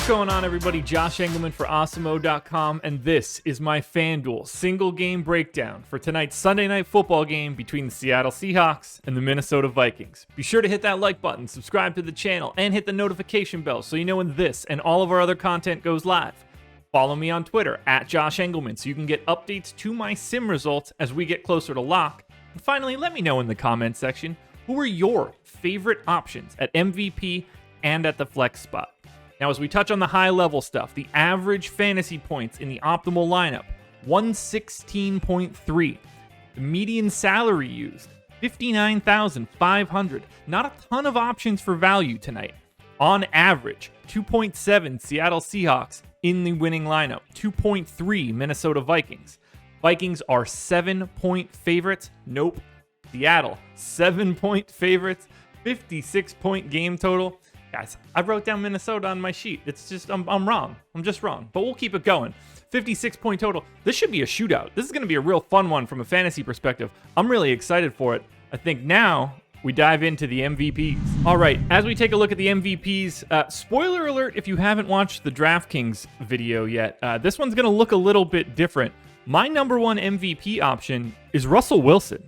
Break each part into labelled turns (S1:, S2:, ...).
S1: going on, everybody? Josh Engleman for Awesemo.com, and this is my FanDuel Single-Game breakdown for tonight's Sunday Night Football game between the Seattle Seahawks and the Minnesota Vikings. Be sure to hit that like button, subscribe to the channel, and hit the notification bell so you know when this and all of our other content goes live. Follow me on Twitter at Josh Engleman so you can get updates to my sim results as we get closer to lock. And finally, let me know in the comments section who are your favorite options at MVP and at the flex spot. Now, as we touch on the high-level stuff, the average fantasy points in the optimal lineup, 116.3. The median salary used, $59,500. Not a ton of options for value tonight. On average, 2.7 Seattle Seahawks in the winning lineup, 2.3 Minnesota Vikings. Vikings are 7-point favorites. Nope. Seattle, 7-point favorites, 56-point game total. Guys, I wrote down Minnesota on my sheet. It's just, I'm wrong. I'm just wrong. But we'll keep it going. 56-point total. This should be a shootout. This is going to be a real fun one from a fantasy perspective. I'm really excited for it. I think now we dive into the MVPs. All right, as we take a look at the MVPs, spoiler alert if you haven't watched the DraftKings video yet, this one's going to look a little bit different. My number one MVP option is Russell Wilson.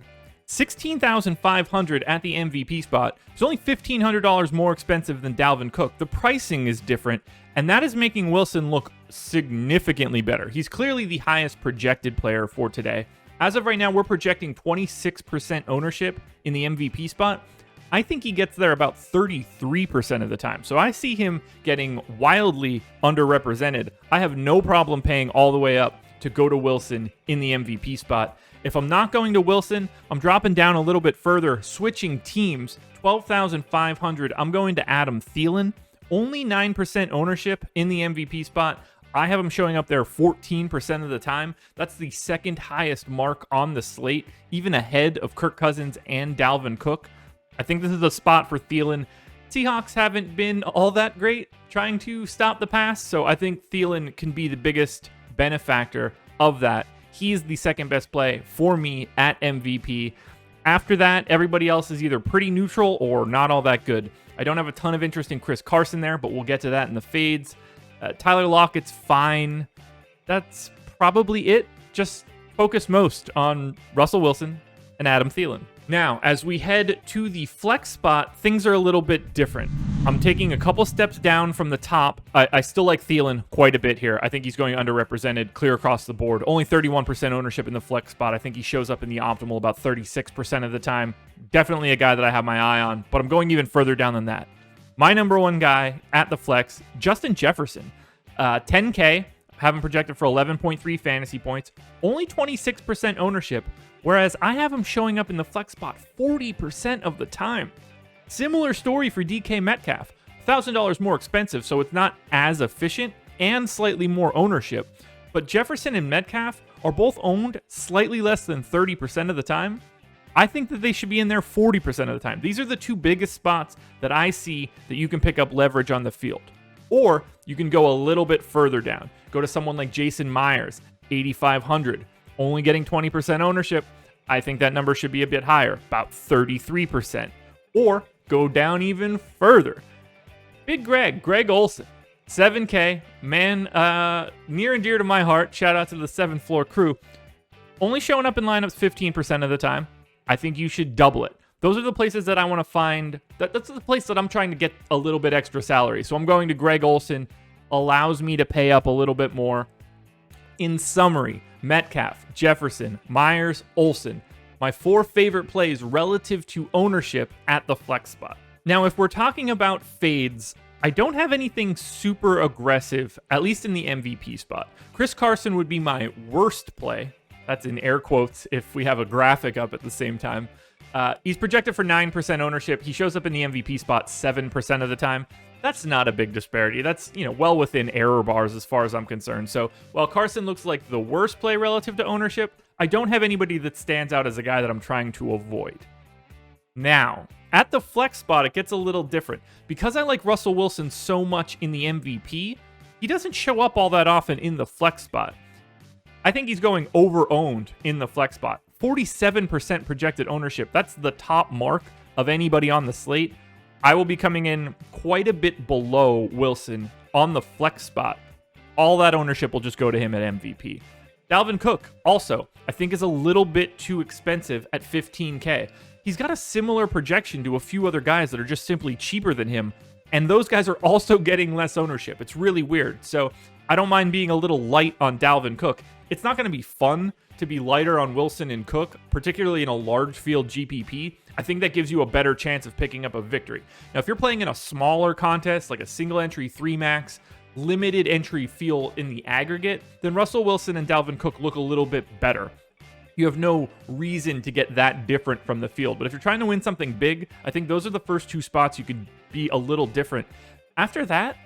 S1: $16,500 at the MVP spot. It's only $1,500 more expensive than Dalvin Cook. The pricing is different, and that is making Wilson look significantly better. He's clearly the highest projected player for today. As of right now, we're projecting 26% ownership in the MVP spot. I think he gets there about 33% of the time. So I see him getting wildly underrepresented. I have no problem paying all the way up to go to Wilson in the MVP spot. If I'm not going to Wilson, I'm dropping down a little bit further, switching teams, $12,500. I'm going to Adam Thielen. Only 9% ownership in the MVP spot. I have him showing up there 14% of the time. That's the second highest mark on the slate, even ahead of Kirk Cousins and Dalvin Cook. I think this is a spot for Thielen. Seahawks haven't been all that great trying to stop the pass, so I think Thielen can be the biggest benefactor of that. He's the second best play for me at MVP. After that, everybody else is either pretty neutral or not all that good. I don't have a ton of interest in Chris Carson there, but we'll get to that in the fades. Tyler Lockett's fine. That's probably it. Just focus most on Russell Wilson and Adam Thielen. Now, as we head to the flex spot, things are a little bit different. I'm taking a couple steps down from the top. I still like Thielen quite a bit here. I think he's going underrepresented clear across the board. Only 31% ownership in the flex spot. I think he shows up in the optimal about 36% of the time. Definitely a guy that I have my eye on, but I'm going even further down than that. My number one guy at the flex, Justin Jefferson. 10K, have him projected for 11.3 fantasy points. Only 26% ownership. Whereas I have him showing up in the flex spot 40% of the time. Similar story for DK Metcalf. $1,000 more expensive, so it's not as efficient and slightly more ownership. But Jefferson and Metcalf are both owned slightly less than 30% of the time. I think that they should be in there 40% of the time. These are the two biggest spots that I see that you can pick up leverage on the field. Or you can go a little bit further down. Go to someone like Jason Myers, 8,500. Only getting 20% ownership. I think that number should be a bit higher, about 33%. Or go down even further. Big Greg Olsen, 7K, man, near and dear to my heart. Shout out to the 7th floor crew. Only showing up in lineups 15% of the time. I think you should double it. Those are the places that I want to find. That's the place that I'm trying to get a little bit extra salary. So I'm going to Greg Olsen. Allows me to pay up a little bit more. In summary, Metcalf, Jefferson, Myers, Olsen. My 4 favorite plays relative to ownership at the flex spot. Now, if we're talking about fades, I don't have anything super aggressive, at least in the MVP spot. Chris Carson would be my worst play. That's in air quotes if we have a graphic up at the same time. He's projected for 9% ownership. He shows up in the MVP spot 7% of the time. That's not a big disparity. That's, well within error bars as far as I'm concerned. So while Carson looks like the worst play relative to ownership, I don't have anybody that stands out as a guy that I'm trying to avoid. Now, at the flex spot, it gets a little different. Because I like Russell Wilson so much in the MVP, he doesn't show up all that often in the flex spot. I think he's going over-owned in the flex spot. 47% projected ownership. That's the top mark of anybody on the slate. I will be coming in quite a bit below Wilson on the flex spot. All that ownership will just go to him at MVP. Dalvin Cook, also, I think is a little bit too expensive at $15K. He's got a similar projection to a few other guys that are just simply cheaper than him, and those guys are also getting less ownership. It's really weird. So I don't mind being a little light on Dalvin Cook. It's not going to be fun to be lighter on Wilson and Cook, particularly in a large field GPP. I think that gives you a better chance of picking up a victory. Now, if you're playing in a smaller contest, like a single entry 3-max, limited entry feel in the aggregate, then Russell Wilson and Dalvin Cook look a little bit better. You have no reason to get that different from the field. But if you're trying to win something big, I think those are the first two spots you could be a little different. After that,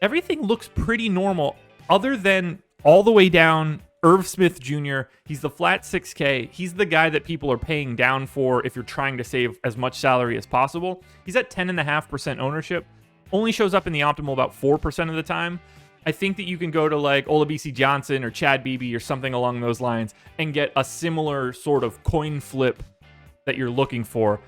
S1: everything looks pretty normal, other than all the way down Irv Smith Jr. He's the flat 6K. He's the guy that people are paying down for if you're trying to save as much salary as possible. He's at 10.5% ownership. Only shows up in the optimal about 4% of the time. I think that you can go to like Olabisi Johnson or Chad Beebe or something along those lines and get a similar sort of coin flip that you're looking for.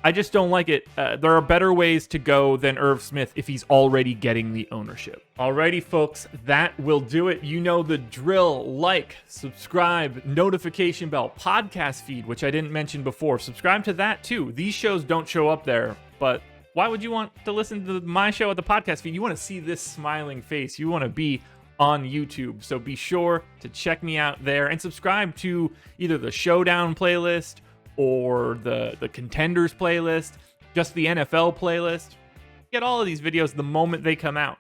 S1: I just don't like it. There are better ways to go than Irv Smith if he's already getting the ownership. Alrighty, folks, that will do it. You know the drill. Like, subscribe, notification bell, podcast feed, which I didn't mention before. Subscribe to that too. These shows don't show up there, but why would you want to listen to my show at the podcast feed? You want to see this smiling face. You want to be on YouTube. So be sure to check me out there and subscribe to either the Showdown playlist or the Contenders playlist, just the NFL playlist. Get all of these videos the moment they come out.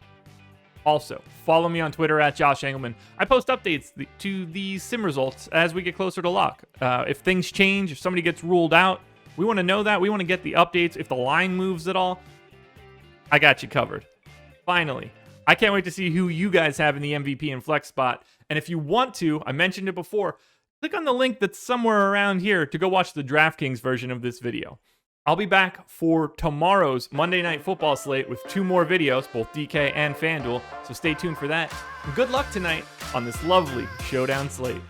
S1: Also, follow me on Twitter at Josh Engleman. I post updates to these sim results as we get closer to lock. If things change, if somebody gets ruled out, we want to know that. We want to get the updates. If the line moves at all, I got you covered. Finally, I can't wait to see who you guys have in the MVP and flex spot. And if you want to, I mentioned it before, click on the link that's somewhere around here to go watch the DraftKings version of this video. I'll be back for tomorrow's Monday Night Football slate with 2 more videos, both DK and FanDuel, so stay tuned for that. And good luck tonight on this lovely Showdown slate.